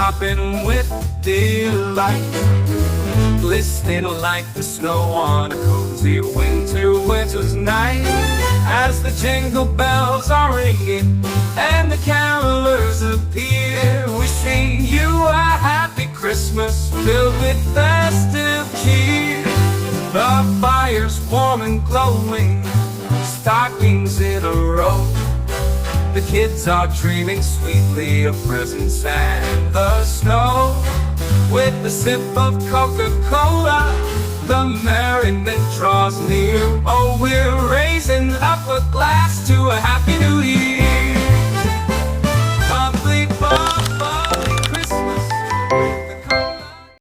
hopping with delight, glistening like the snow on a cozy winter's night. As the jingle bells are ringing and the carolers appear, wishing you a happy Christmas filled with festive cheer. The fire's warm and glowing, stockings in a row. The kids are dreaming sweetly of presents and the snow. With a sip of Coca-Cola, the merriment draws near. Oh, we're raising up a glass to a happy new year.